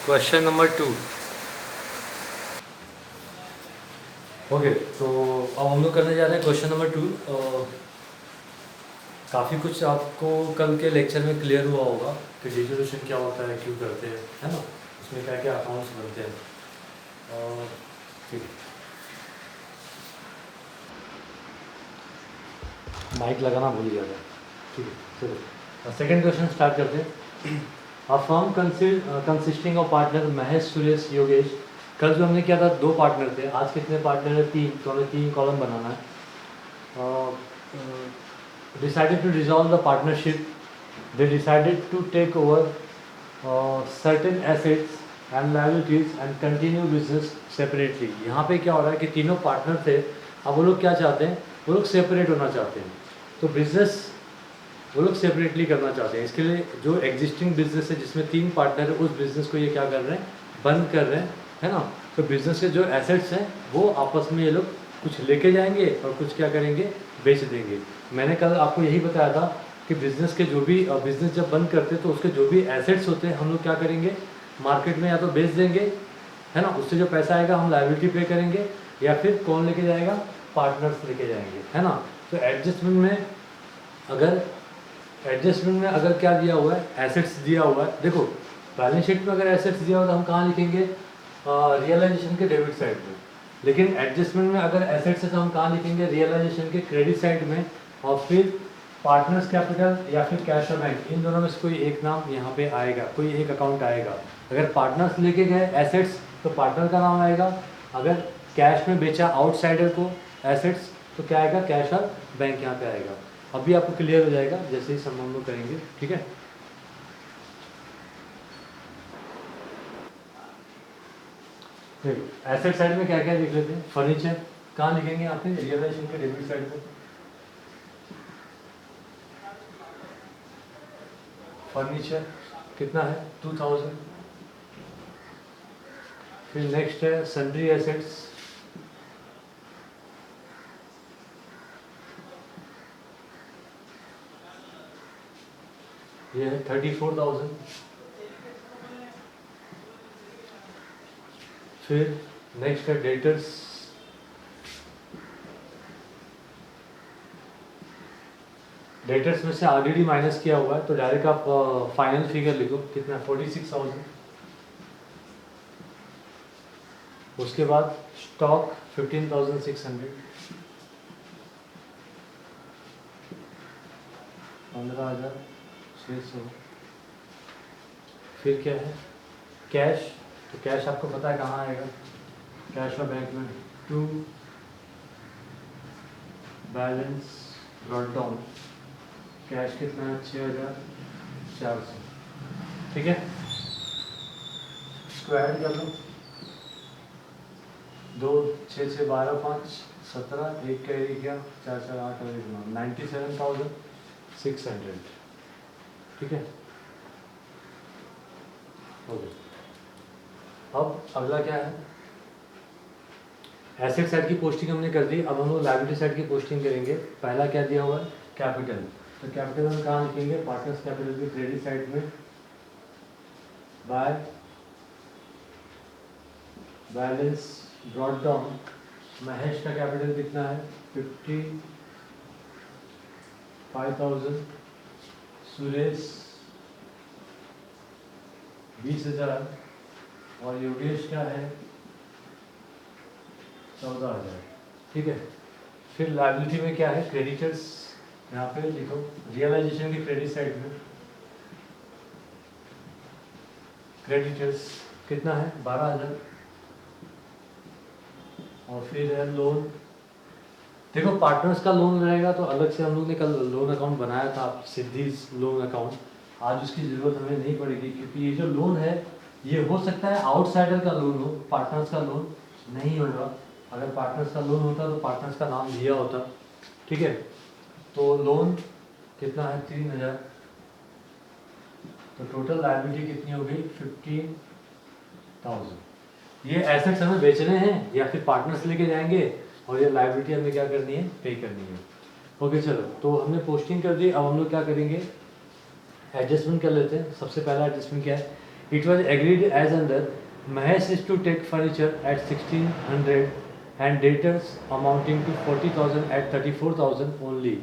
Question number 2। Okay, तो अब हम लोग करने जा रहे हैं क्वेश्चन नंबर 2। काफ़ी कुछ आपको कल के लेक्चर में क्लियर हुआ होगा कि डिसोल्यूशन क्या होता है, क्यों करते हैं, है ना, उसमें क्या क्या अकाउंट्स बनते हैं। ठीक है, माइक लगाना भूल गया था। ठीक है, चलो सेकेंड क्वेश्चन स्टार्ट करते हैं। A firm consisting of partner Mahesh, Suresh, Yogesh. कल जो हमने किया था 2 पार्टनर थे, आज कितने पार्टनर है? 3। तो हमें 3 कॉलम बनाना है। decided to dissolve the partnership. They decided to take over certain assets and liabilities and continue business separately. यहाँ पे क्या हो रहा है कि तीनों पार्टनर थे, अब वो लोग क्या चाहते हैं, वो लोग सेपरेट होना चाहते हैं। तो बिजनेस वो लोग सेपरेटली करना चाहते हैं। इसके लिए जो एग्जिस्टिंग बिजनेस है जिसमें 3 पार्टनर है, उस बिजनेस को ये क्या कर रहे हैं, बंद कर रहे हैं, है ना। तो बिजनेस के जो एसेट्स हैं वो आपस में ये लोग कुछ लेके जाएंगे और कुछ क्या करेंगे, बेच देंगे। मैंने कल आपको यही बताया था कि बिज़नेस के जो भी बिज़नेस जब बंद करते हैं तो उसके जो भी एसेट्स होते हैं हम लोग क्या करेंगे, मार्केट में या तो बेच देंगे, है ना, उससे जो पैसा आएगा हम लायबिलिटी पे करेंगे, या फिर कौन लेके जाएगा, पार्टनर्स लेके जाएंगे, है ना। तो एडजस्टमेंट में अगर क्या दिया हुआ है, एसेट्स दिया हुआ है। देखो बैलेंस शीट में अगर एसेट्स दिया हुआ है तो हम कहाँ लिखेंगे, रियलाइजेशन के डेबिट साइड में। लेकिन एडजस्टमेंट में अगर एसेट्स है तो हम कहाँ लिखेंगे, रियलाइजेशन के क्रेडिट साइड में। और फिर पार्टनर्स कैपिटल या फिर कैश और बैंक, इन दोनों में से कोई एक नाम यहाँ पे आएगा, कोई एक अकाउंट आएगा। अगर पार्टनर्स लेके गए एसेट्स तो पार्टनर का नाम आएगा, अगर कैश में बेचा आउटसाइडर को एसेट्स तो क्या आएगा, कैश और बैंक यहाँ पे आएगा। अभी आपको क्लियर हो जाएगा जैसे ही हम लोग करेंगे, ठीक है। एसेट साइड में क्या क्या देख लेते हैं। फर्नीचर कहाँ लिखेंगे, यहाँ पे रियलाइजेशन के डेबिट साइड पे। फर्नीचर कितना है, 2000। फिर नेक्स्ट है सन्ड्री एसेट्स, ये है 34,000। फिर नेक्स्ट है डेटर्स, डेटर्स में से ऑलरेडी माइनस किया हुआ है तो डायरेक्ट आप फाइनल फिगर लिखो, कितना, 46,000। उसके बाद स्टॉक 15,600, 15,600। फिर क्या है, कैश। तो कैश आपको पता है कहाँ आएगा, कैश और बैंक में। To balance brought down, cash कितना है, 6,400, ठीक है। इसको ऐड कर लो, 2 6 6 12 5 17, एक कैरी किया, 4 4 8 और 1 97,600, ठीक है। ओके, अब अगला क्या है, एसेट साइड की पोस्टिंग हमने कर दी, अब हम लोग लायबिलिटी साइड की पोस्टिंग करेंगे। पहला क्या दिया हुआ है, कैपिटल। तो कैपिटल हम कहाँ लिखेंगे, पार्टनर्स कैपिटल की क्रेडिट साइड में, by balance brought down. Mahesh का कैपिटल कितना है, 55,000। सुरेश 20,000 और योगेश का है 14,000, ठीक है। फिर लायबिलिटी में क्या है, क्रेडिटर्स, यहाँ पे लिखो रियलाइजेशन की क्रेडिट साइड में, क्रेडिटर्स कितना है, 12,000। और फिर है लोन। देखो पार्टनर्स का लोन रहेगा तो अलग से, हम लोग ने कल लोन अकाउंट बनाया था, सिद्धि लोन अकाउंट, आज उसकी ज़रूरत हमें नहीं पड़ेगी क्योंकि ये जो लोन है ये हो सकता है आउटसाइडर का लोन हो, पार्टनर्स का लोन नहीं होगा। अगर पार्टनर्स का लोन होता तो पार्टनर्स का नाम लिया होता, ठीक है। तो लोन कितना है, 3,000। तो टोटल लायबिलिटी कितनी हो गई, 15,000। ये एसेट्स हमें बेचने हैं या फिर पार्टनर्स लेके जाएंगे, और ये लायबिलिटी हमें क्या करनी है, पे करनी है। ओके चलो, तो हमने पोस्टिंग कर दी, अब हम लोग क्या करेंगे, एडजस्टमेंट कर लेते हैं। सबसे पहला एडजस्टमेंट क्या है, It was agreed as under Mahesh is to take furniture at 1600 and debtors amounting to 40,000 at 34,000 only.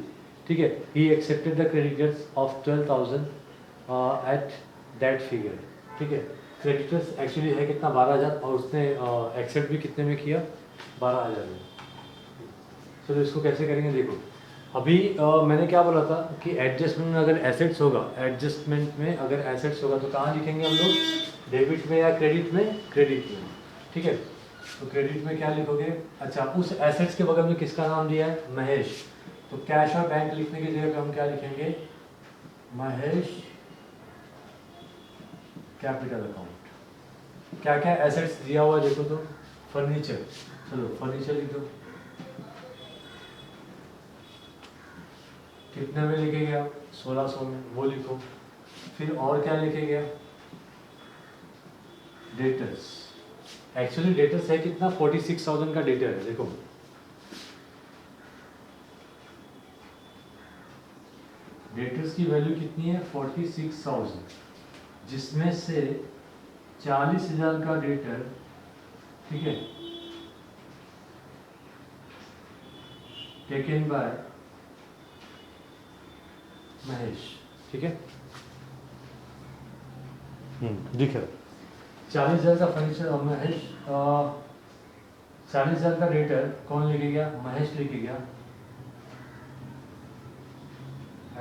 ठीक है, he accepted the creditors of 12,000 at that figure. ठीक है, क्रेडिटर्स एक्चुअली है कितना 12,000 और उसने एक्सेप्ट भी कितने में किया 12,000 में. चलो इसको कैसे करेंगे देखो. अभी मैंने क्या बोला था कि एडजस्टमेंट में अगर एसेट्स होगा, एडजस्टमेंट में अगर एसेट्स होगा तो कहाँ लिखेंगे हम लोग, डेबिट में या क्रेडिट में, क्रेडिट में. ठीक है, तो क्रेडिट में क्या लिखोगे, अच्छा उस एसेट्स के बगल में किसका नाम दिया है, महेश. तो कैश और बैंक लिखने की जगह पे हम क्या लिखेंगे, महेश कैपिटल अकाउंट. क्या क्या एसेट्स दिया हुआ देखो तो, फर्नीचर, चलो फर्नीचर लिख दो. कितने में लिखे गया, 1600 में, वो लिखो. फिर और क्या लिखे गया, डेटर्स. एक्चुअली डेटर्स है कितना, 46,000 का डेटर है. देखो डेटर्स की वैल्यू कितनी है, 46,000, जिसमें से 40,000 का डेटर. ठीक है, टेकन बाय महेश. ठीक है, दिख रहा 40,000 का फर्नीचर और महेश, 40,000 का डेटर कौन लेके गया, महेश लेके गया.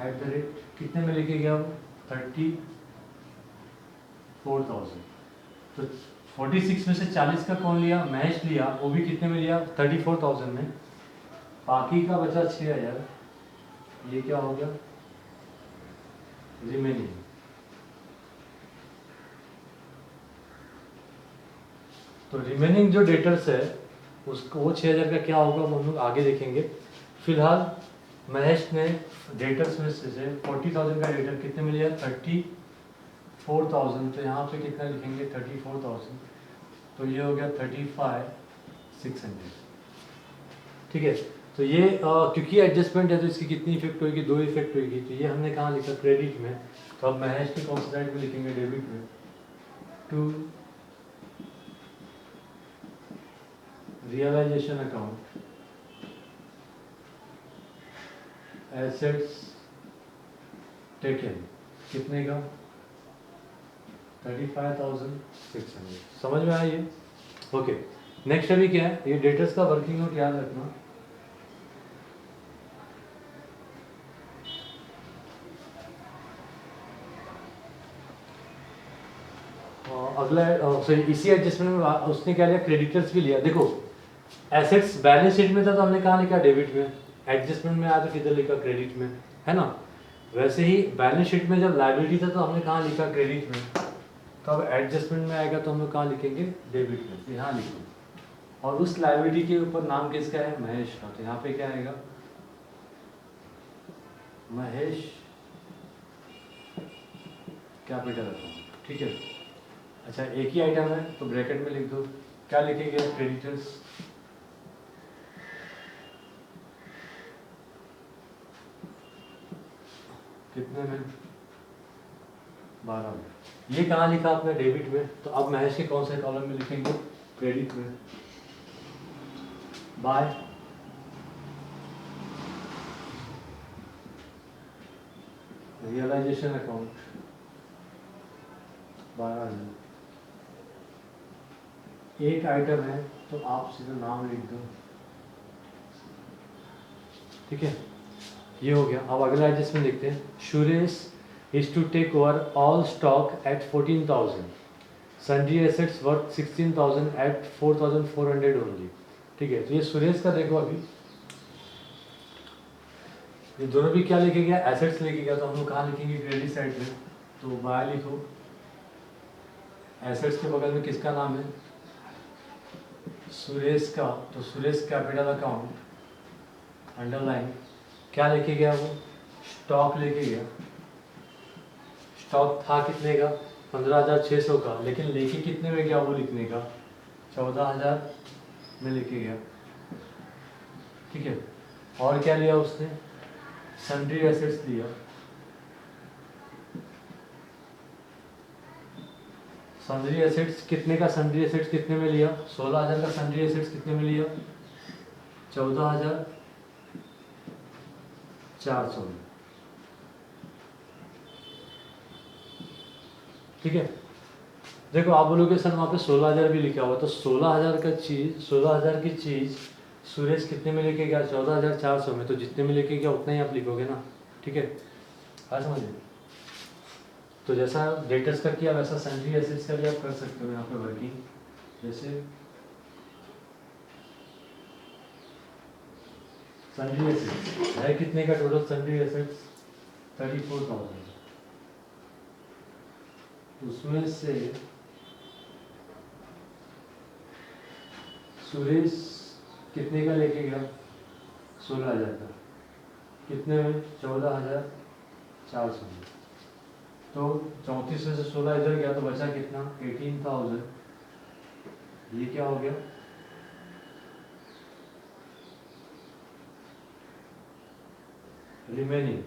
एट द रेट कितने में लेके गया वो, 34,000. तो 46 में से 40 का कौन लिया, महेश लिया, वो भी कितने में लिया, 34,000 में. बाकी का बचा 6,000. ये क्या हो गया, रिमेनिंग. तो रिमेनिंग जो डेटर्स है उसको, वो 6,000 का क्या होगा वो हम लोग आगे देखेंगे. फिलहाल महेश ने डेटर्स में से 40,000 का डेटर कितने में लिया, 34,000. तो यहाँ पे कितना लिखेंगे, 34,000. तो ये हो गया 35,600. ठीक है, तो ये क्योंकि एडजस्टमेंट है तो इसकी कितनी इफेक्ट होगी, 2 इफेक्ट होगी. तो ये हमने कहाँ लिखा, क्रेडिट में. तो अब महेश के कौन सी साइड में लिखेंगे, डेबिट में. To realisation account, assets taken, कितने का, 35,600. समझ में आया ये. ओके, नेक्स्ट अभी क्या है, ये डेटर्स का वर्किंग नोट याद रखना. अगला इसी एडजस्टमेंट में उसने क्या लिया, क्रेडिटर्स भी लिया. देखो एसेट्स बैलेंस शीट में था तो हमने कहाँ लिखा, डेबिट में. एडजस्टमेंट में आया तो किधर लिखा, क्रेडिट में, है ना. वैसे ही बैलेंस शीट में जब लायबिलिटी था तो हमने कहाँ लिखा, क्रेडिट में. तो अब एडजस्टमेंट में आएगा तो हम लोग कहाँ लिखेंगे, डेबिट में. तो यहाँ लिखो, और उस लायबिलिटी के ऊपर नाम किसका है, महेश का. तो यहाँ पे क्या आएगा, महेश कैपिटल अकाउंट. ठीक है, अच्छा एक ही आइटम है तो ब्रैकेट में लिख दो. क्या लिखेंगे, क्रेडिटर्स. कितने में, 12 में. ये कहाँ लिखा आपने, डेबिट में. तो अब महेश के कौन से कॉलम में लिखेंगे, क्रेडिट में. By realisation account 12,000. एक आइटम है तो आप सीधा नाम लिख दो. ठीक है, ये हो गया. अब अगला एडजस्टमेंट देखते हैं. Suresh is to take over all stock at 14,000. Sundry assets worth 16,000 at 4,400 only. ठीक है, तो ये सुरेश का देखो. अभी ये दोनों भी क्या लिखे गया, एसेट्स लिखे गया. तो हम लोग कहाँ लिखेंगे, क्रेडिट साइड में. तो बाय लिखो. एसेट्स के बगल में किसका नाम है, सुरेश का. तो सुरेश कैपिटल अकाउंट, अंडरलाइन. क्या लेके गया वो, स्टॉक लेके गया. स्टॉक था कितने का, 15,600 का. लेकिन लेके कितने में गया वो लिखने का, 14,000 में लेके गया. ठीक है, और क्या लिया उसने, सन्ड्री एसेट्स लिया. सन्ड्री एसेट्स कितने का, सन्ड्री एसेट्स कितने में लिया, 16,000 का सन्ड्री एसेट्स कितने में लिया, 14,400 में। ठीक है, देखो आप बोलोगे सर वहाँ पे 16,000 भी लिखा हुआ, तो 16,000 का चीज़, 16,000 की चीज़ सुरेश कितने में लेके गया, 14,400 में, तो जितने में लेके गया उतना ही आप लिखोगे ना। ठीक है, हाँ समझिए। तो जैसा डेटर्स का किया वैसा सन्ड्री एसेट्स का भी आप कर सकते हो यहाँ पे वर्किंग। जैसे सन्ड्री एसेट्स है कितने का टोटल, सन्ड्री एसेट्स 34,000, उसमें से सुरेश कितने का लेके गया, 16,000 का, कितने में, 14,400 में। तो 34 में से 16 इधर गया तो बचा कितना, 18,000। ये क्या हो गया, रिमेनिंग।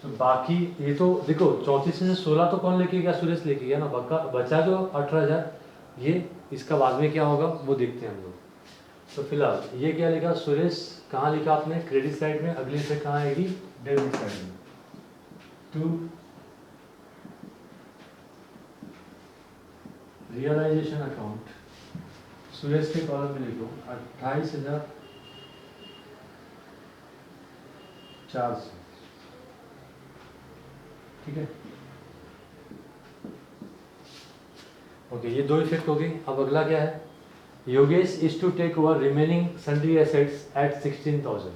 तो बाकी ये तो देखो 34 में से 16 तो कौन लेके गया, सुरेश लेके गया ना, बचा जो 18,000, ये इसका बाद में क्या होगा वो देखते हैं हम लोग। तो फिलहाल ये क्या लिखा सुरेश, कहाँ लिखा आपने, क्रेडिट साइड में, अगले से कहाँ आएगी, डेबिट साइड में। टू रियलाइजेशन अकाउंट, सुरेश के कॉलम में लिखो 28,400। ठीक है, ओके, ये दो इफेक्ट हो गई। अब अगला क्या है, Yogesh is to take over remaining sundry assets at 16,000।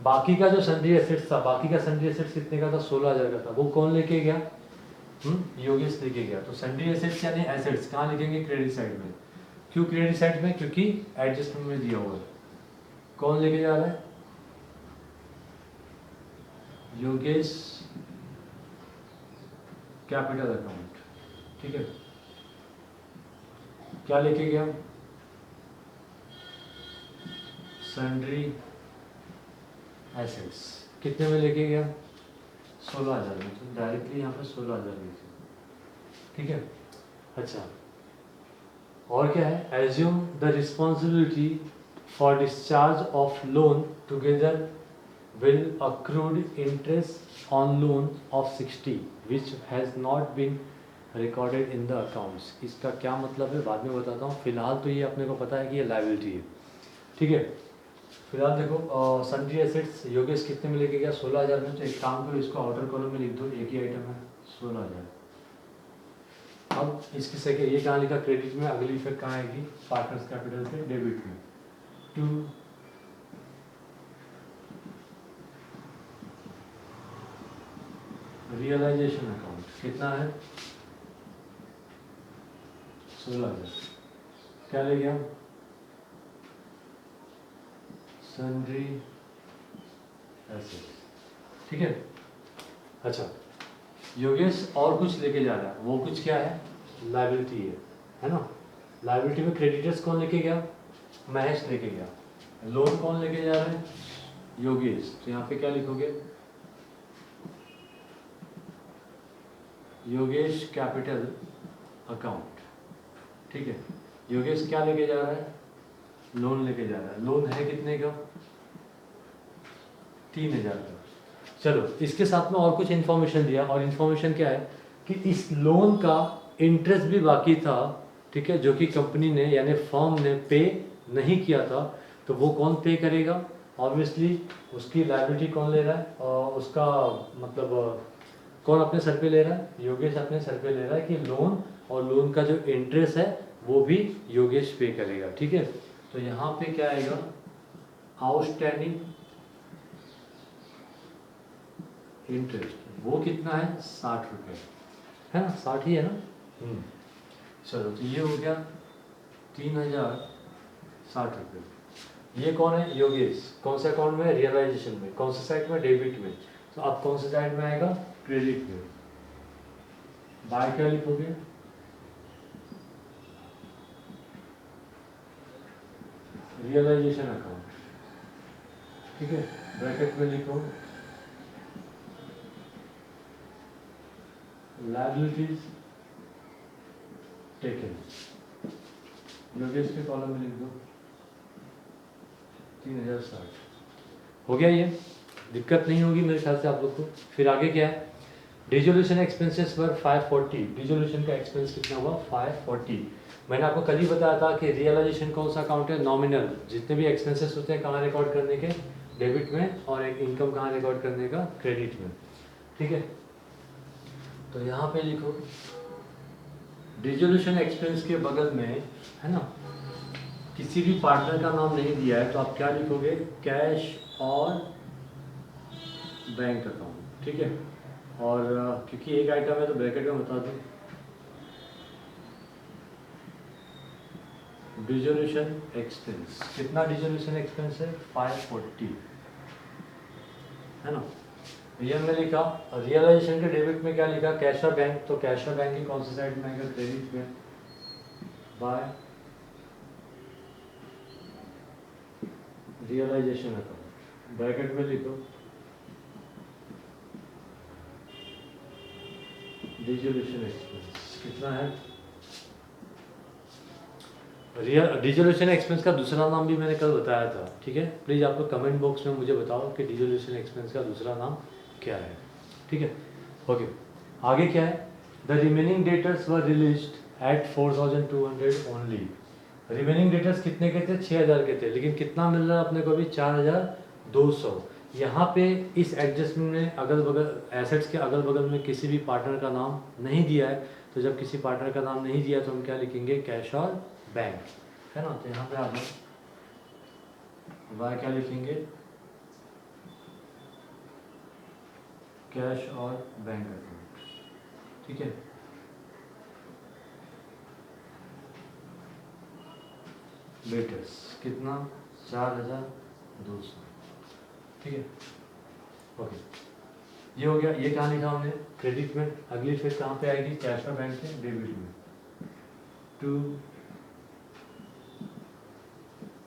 बाकी का जो सन्ड्री एसेट्स था, बाकी का सन्ड्री एसेट्स कितने का था, 16,000 का था, वो कौन लेके गया, योगेश लेके गया। तो सन्ड्री एसेट्स यानी एसेट्स कहाँ लिखेंगे, क्रेडिट साइड में। क्यों क्रेडिट साइड में, क्योंकि एडजस्टमेंट में दिया हुआ है। कौन लेके जा रहा है, योगेश कैपिटल अकाउंट। ठीक है, क्या लेके गया, सन्ड्री एसेट्स, कितने में लेके गया, 16,000 में। तो डायरेक्टली यहाँ पे 16,000 लिखे। ठीक है, अच्छा और क्या है, assume the responsibility for discharge of loan together will accrued interest on loan of 60 which has not been recorded in the accounts। इसका क्या मतलब है बाद में बताता हूँ, फिलहाल तो ये अपने को पता है कि ये लाइबिलिटी है। ठीक है, फिलहाल देखो सन्ड्री एसेट्स योगेश कितने में लेके गया, 16,000 में। तो एक काम करो, इसको आउटर कॉलम में लिख दो, एक ही आइटम है 16,000। अब इसकी सेकेंड ये कहाँ लिखा, क्रेडिट में, अगली इफेक्ट कहाँ आएगी, पार्टनर्स कैपिटल पे, डेबिट में। टू रियलाइजेशन अकाउंट कितना है, 16,000। क्या ले गया, सन्ड्री एसेट्स। ठीक है, अच्छा योगेश और कुछ लेके जा रहा है, वो कुछ क्या है, लायबिलिटी है ना। लायबिलिटी में क्रेडिटर्स कौन लेके गया, महेश लेके गया। लोन कौन लेके जा रहा है, योगेश। तो यहाँ पे क्या लिखोगे, योगेश कैपिटल अकाउंट। ठीक है, योगेश क्या लेके जा रहा है, लोन लेके जा रहा है। लोन है कितने का, 3,000 का। चलो इसके साथ में और कुछ इन्फॉर्मेशन दिया, और इन्फॉर्मेशन क्या है कि इस लोन का इंटरेस्ट भी बाकी था। ठीक है, जो कि कंपनी ने यानी फर्म ने पे नहीं किया था। तो वो कौन पे करेगा, ऑब्वियसली उसकी लायबिलिटी कौन ले रहा है, और उसका मतलब कौन अपने सर पे ले रहा है, योगेश अपने सर पे ले रहा है कि लोन, और लोन का जो इंटरेस्ट है वो भी योगेश पे करेगा। ठीक है, तो यहाँ पे क्या आएगा, आउटस्टैंडिंग इंटरेस्ट, वो कितना है, 60 रुपये है ना, 60 ही है ना। चलो तो ये हो गया 3,060 रुपये। ये कौन है, योगेश। कौन से अकाउंट में, रियलाइजेशन में। कौन से साइड में, डेबिट में। तो अब कौन से साइड में आएगा, क्रेडिट में। बाय क्या लिखोगे, रियलाइजेशन अकाउंट। ठीक है, ब्रैकेट में लिखो लायबिलिटीज टेकन, योगेश के कॉलम में लिख दो 3060। हो गया, ये दिक्कत नहीं होगी मेरे ख्याल से आप लोग को। फिर आगे क्या है, डिजोल्यूशन एक्सपेंसेस पर 540, डिजोल्यूशन का एक्सपेंस कितना हुआ 540। मैंने आपको कल ही बताया था कि रियलाइजेशन कौन सा अकाउंट है, नॉमिनल, जितने भी एक्सपेंसेस होते हैं कहाँ रिकॉर्ड करने के, डेबिट में, और एक इनकम कहाँ रिकॉर्ड करने का, क्रेडिट में। ठीक है, तो यहाँ पे लिखो डिजोल्यूशन एक्सपेंस के बगल में है ना, किसी भी पार्टनर का नाम नहीं दिया है तो आप क्या लिखोगे, कैश और बैंक अकाउंट। ठीक है, और क्योंकि एक आइटम है तो ब्रैकेट में बता दूं, डिजोल्यूशन एक्सपेंस, कितना डिजोल्यूशन एक्सपेंस है 540 है ना। ये में लिखा, रियलाइजेशन के डेबिट में क्या लिखा, कैश और बैंक, तो कैश और बैंक की कौन सी साइड में आएगा, क्रेडिट में, बाय रियलाइजेशन अकाउंट, ब्रैकेट में लिखो डिजोल्यूशन एक्सपेंस कितना है। डिजोल्यूशन एक्सपेंस का दूसरा नाम भी मैंने कल बताया था। ठीक है, प्लीज़ आप लोग कमेंट बॉक्स में मुझे बताओ कि डिजोल्यूशन एक्सपेंस का दूसरा नाम क्या है। ठीक है, ओके, आगे क्या है, the remaining debtors were released at 4200 only. Remaining debtors कितने के थे, 6000 के थे, लेकिन कितना मिल रहा है अपने को अभी 4200। यहाँ पे इस एडजस्टमेंट में अगल बगल एसेट्स के अगल बगल में किसी भी पार्टनर का नाम नहीं दिया है, तो जब किसी पार्टनर का नाम नहीं दिया तो हम क्या लिखेंगे, कैश और बैंक, है ना। तो यहाँ पे आ जाओ, वाई क्या लिखेंगे, कैश और बैंक अकाउंट। ठीक है, डेटर्स कितना 4200। ठीक है, ओके, ये हो गया। ये कहाँ लिखा हमने, क्रेडिट में। अगली फिर कहाँ पे आएगी, कैश और बैंक से डेबिट में, टू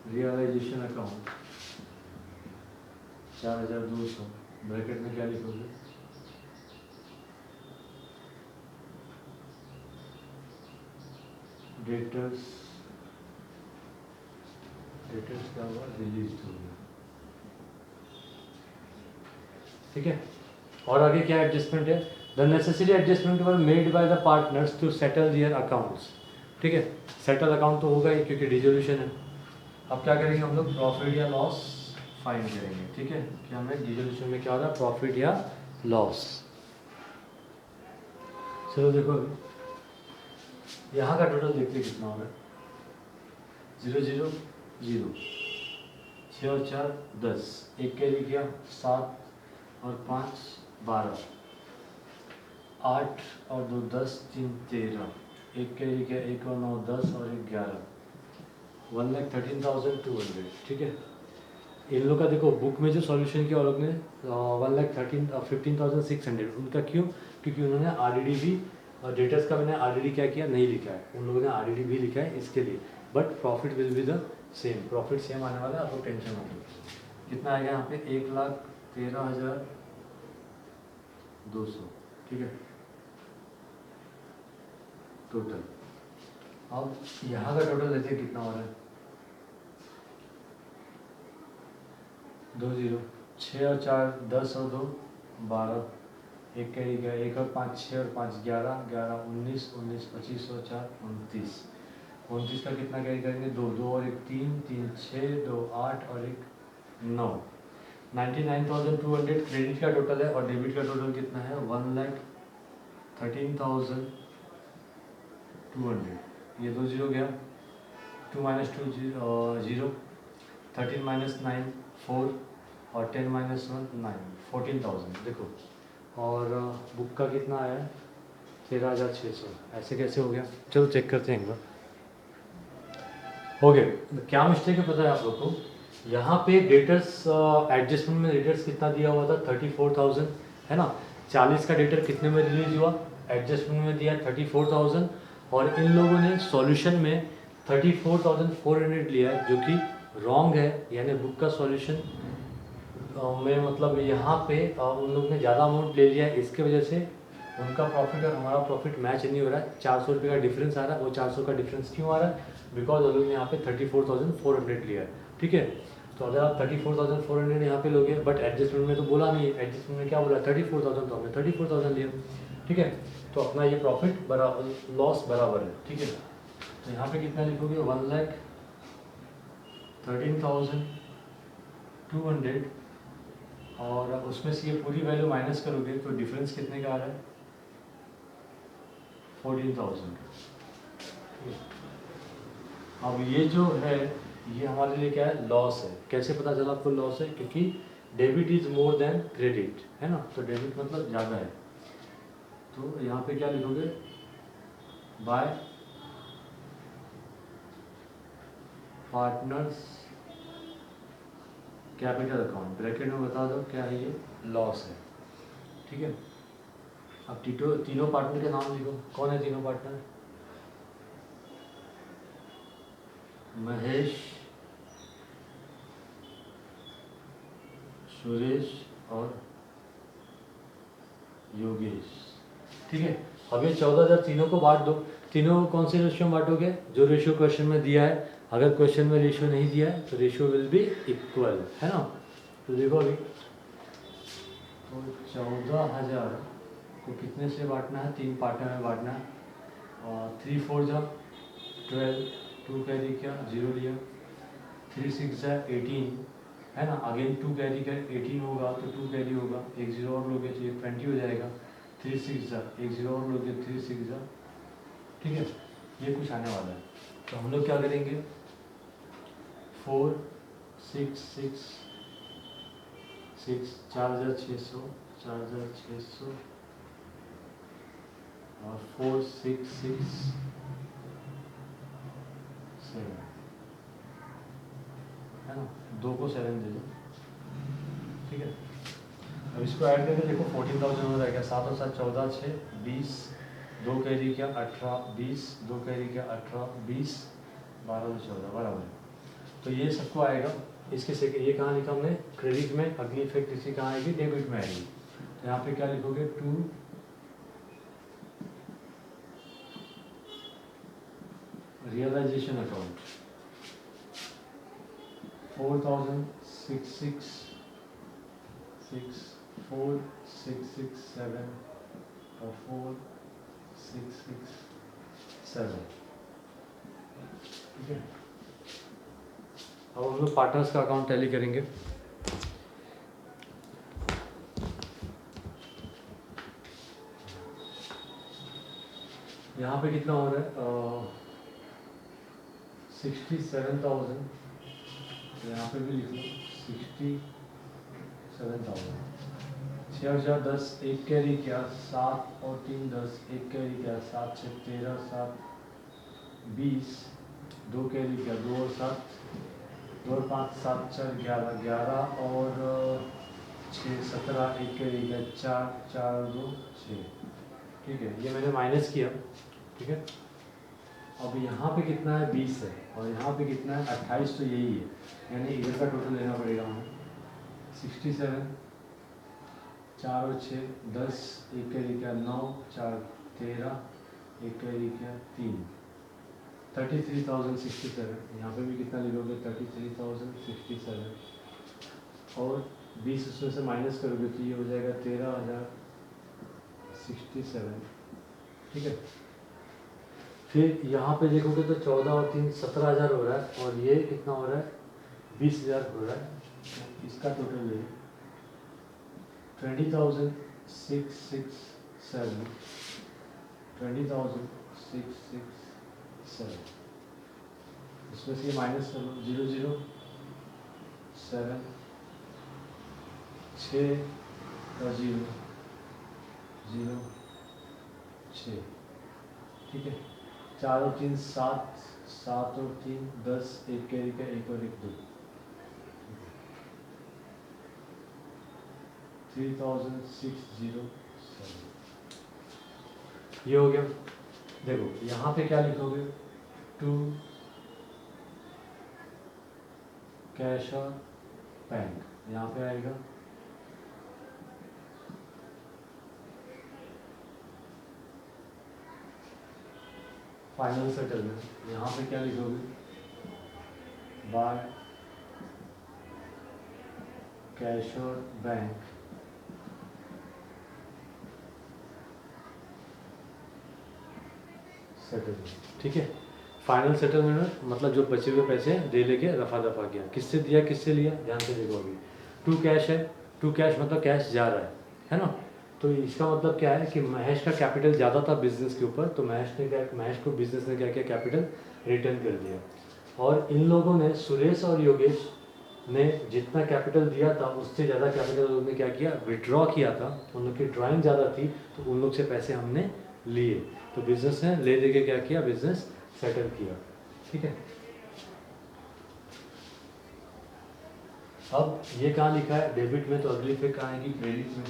रियलाइजेशन अकाउंट 4200, ब्रैकेट में क्या लिखोगे, डेटर्स, डेटर्स क्या हुआ, रिलीज हो गया। ठीक है, और आगे क्या एडजस्टमेंट है, the necessary adjustment were made by the partners to settle their accounts. ठीक है, सेटल अकाउंट तो होगा ही क्योंकि डिजोल्यूशन है। अब क्या करेंगे हम लोग, प्रॉफिट या लॉस फाइंड करेंगे। ठीक है, कि हमें डिजोल्यूशन में क्या हो रहा है, प्रॉफिट या लॉस। चलो देखो अभी यहाँ का टोटल देखते कितना हो रहा है, 0 0 0, 6 और 4 10, एक कैरी किया 7 और 5 12, 8 और 2 10, 3 13, एक कैरी किया 1 और 9 10 और 1 11, 1,13,200। ठीक है, इन लोग का देखो बुक में जो सॉल्यूशन किया लोग ने 1,15,600, उनका क्यों, क्योंकि उन्होंने आरडीडी भी, डेटर्स का मैंने आरडीडी क्या किया नहीं लिखा है, उन लोगों ने आरडीडी भी लिखा है इसके लिए, but profit will be the same, profit same आने वाला है, आपको टेंशन मत लो। कितना आएगा यहाँ पे, 1,13,200। ठीक है, टोटल। अब यहाँ का टोटल लेते कितना हो रहा है, 2 0, 6 और 4 10 और 2 12, एक कैरी गया 1 और 5 6 और 5 11 11 19 19 25 और 4 29, 29 का कितना कैरी करेंगे, 2 2 और 1 3 3 6 2 8 और 1 9, 99,200 क्रेडिट का टोटल है, और डेबिट का टोटल कितना है, 1,13,200। ये 2 0 गया, 2 - 2 0, 13 - 9 4, और 10 - 1 9, 14,000। देखो, और बुक का कितना आया है, 13,600। ऐसे कैसे हो गया, चलो चेक करते हैं एक बार। हो गया, क्या मिस्टेक है पता है आप लोग को, यहाँ पे डेटर्स एडजस्टमेंट में डेटर्स कितना दिया हुआ था, 34,000 है ना। 40 का डेटर कितने में रिलीज हुआ, एडजस्टमेंट में दिया 34,000, और इन लोगों ने सॉल्यूशन में 34,400 लिया है, जो कि रॉन्ग है। यानी बुक का सॉल्यूशन में मतलब यहाँ पे उन लोग ने ज़्यादा अमाउंट ले लिया है, इसके वजह से उनका प्रॉफिट और हमारा प्रॉफिट मैच नहीं हो रहा है, 400 रुपये का डिफरेंस आ रहा है। वो 400 का डिफरेंस क्यों आ रहा है? बिकॉज उन्होंने यहाँ पे 34,400 लिया है, ठीक है। तो अगर आप 34,400 यहाँ पे लोगे, बट एडजस्टमेंट में तो बोला नहीं, एडजस्टमेंट में क्या बोला 34,000, तो हमने 34,000 लिया, ठीक है। तो अपना ये प्रॉफिट बराबर, लॉस बराबर है, ठीक है। तो यहाँ पे कितना लिखोगे? 1,13,200, और उसमें से ये पूरी वैल्यू माइनस करोगे तो डिफरेंस कितने का आ रहा है? 14,000। अब ये जो है ये हमारे लिए क्या है? लॉस है। कैसे पता चला आपको लॉस है? क्योंकि debit is more than credit, है ना। तो डेबिट मतलब ज़्यादा है। तो यहाँ पे क्या लिखोगे? Bye partners capital account, bracket में बता दो क्या है ये? लॉस है, ठीक है। अब तीनों पार्टनर के नाम लिखो। कौन है तीनों पार्टनर? महेश, सुरेश और योगेश, ठीक है। अब ये 14,000 तीनों को बांट दो। तीनों कौन से रेशियो में बांटोगे? जो रेशियो क्वेश्चन में दिया है। अगर क्वेश्चन में रेशियो नहीं दिया है तो रेशियो विल बी इक्वल, है ना। तो देखो अभी, तो 14,000 को कितने से बांटना है? 3 पार्टनर में बांटना है। और 3 4 जा 12, 2 कैरी किया, 0 लिया, 3 6 जा 18, है ना। अगेन 2 कैरी कर 18 होगा तो 2 कैरी होगा, एक 0 और लोगे तो ये 20 हो जाएगा। 3 6 जा एक 0 और लोगे 3 6 जा, ठीक है। ये कुछ आने वाला है। तो हम लोग क्या करेंगे? 4 6 6 6 4,600, 4,600 और 4 6 6 7, है ना। 2 को 7 दे दो, ठीक है। अब इसको ऐड करके देखो 14,000 हो जाएगा। 7 और 7 14, 6 20, 2 कैरी किया 18 20, 2 कैरी किया 18 20, 12 और 14 बराबर है। तो ये सबको आएगा। इसके से ये कहाँ लिखा हमने? क्रेडिट में। अगली इफेक्ट इसी कहाँ आएगी? डेबिट में आएगी। तो यहाँ पे क्या लिखोगे? 2 रियलाइजेशन अकाउंट, 4,666 6 4 6 6 7 और 4 6 6 7, ठीक है। अब हम लोग पार्टनर्स का अकाउंट टैली करेंगे। यहाँ पे कितना हो रहा है? 67,000। यहाँ पे भी लिख लो 67,000। 6 और 4 10, एक कैरी किया 7 और 3 10, एक कैरी किया 7 6 13 7 20, 2 कैरी किया 2 और 7, 2 और 5 7 4 11 11 और 6 17, एक कैरी किया 4 4 और 2 6, ठीक है। ये मैंने माइनस किया, ठीक है। अब यहाँ पे कितना है? 20 है, और यहाँ पे कितना है? 28। तो यही है, यानी इधर का टोटल लेना पड़ेगा हमें। 67, 4 और 6 10, एक कैरी किया 9 4 13, एक कैरी किया 3, 33,067। यहाँ पे भी कितना ले लोगे? 33,067, और 20 उसमें से माइनस करोगे तो ये हो जाएगा 13,067, ठीक है। फिर यहाँ पे देखोगे तो 14 और 3 17,000 हो रहा है, और ये कितना हो रहा है? 20,000 हो रहा है। तो इसका टोटल है 20,667, 20,667। इसमें से माइनस कर लो, 0 0 7 6 और 0 0 6, ठीक है। 4 और 3 7, 7 और 3 10, एक कैरी का 1 और 1 2, 3,607। ये हो गया। देखो यहाँ पे क्या लिखोगे? 2 कैश और बैंक, यहाँ पे आएगा फाइनल सेटलमेंट यहाँ पे क्या लिखोगे, बाय कैश और बैंक सेटलमेंट। ठीक है, फाइनल सेटलमेंट मतलब जो बचे हुए पैसे दे लेके रफा दफा किया, किससे दिया किससे लिया ध्यान से देखो। अभी टू कैश है, टू कैश मतलब कैश जा रहा है ना। तो इसका मतलब क्या है कि महेश का कैपिटल ज़्यादा था बिजनेस के ऊपर, तो महेश को बिजनेस ने क्या किया, कैपिटल रिटर्न कर दिया। और इन लोगों ने, सुरेश और योगेश ने जितना कैपिटल दिया था उससे ज़्यादा कैपिटल उन्होंने क्या किया, विड्रॉ किया था। उन लोग की ड्राइंग ज़्यादा थी तो उन लोग से पैसे हमने लिए, तो बिजनेस ने ले दे के क्या किया, बिजनेस सेटल किया। ठीक है, अब ये कहाँ लिखा है, डेबिट में, तो अगली फिर कहाँ आएगी, क्रेडिट में।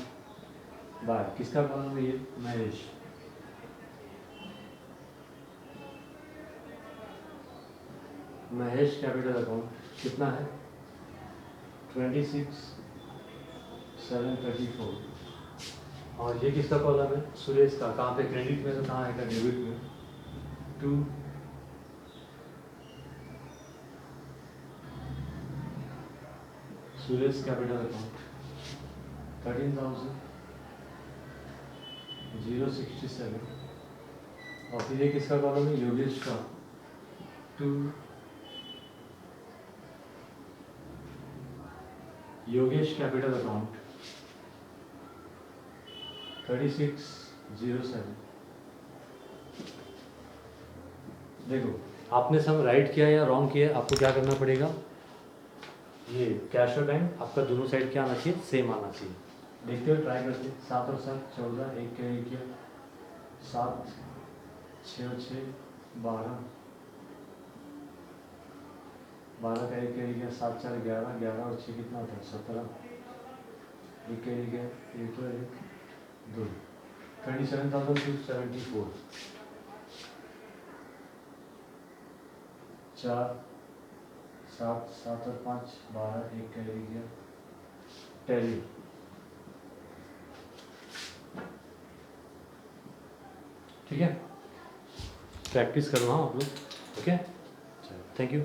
बाय किसका कॉलम है ये, महेश। महेश कैपिटल अकाउंट कितना है, 26,734। और ये किसका कॉलम है, सुरेश का। कहाँ पे, क्रेडिट में, तो कहाँ आएगा, डेबिट में, 2। Suresh capital account 13,067। और फिर ये किसका कॉलम है, योगेश का, 2। Yogesh capital account 3607। देखो आपने सम राइट किया या रॉन्ग किया, आपको क्या करना पड़ेगा, ये कैश और बैंक आपका दोनों साइड क्या आना चाहिए, सेम आना चाहिए। देखते हो, ट्राई करते, 7 और 7 14, 1 का 1 किया, 7 6 और 6 12, 12 का 1 का 1 किया, 7 4 11, 11 और 6 कितना होता है, 17, 1 का 1 है, 1 और 1 2, 27,274। 4 7 7 और 5 12, 1 का 1 किया, टैली। ठीक है, प्रैक्टिस करवाओ आप लोग। Okay, thank you.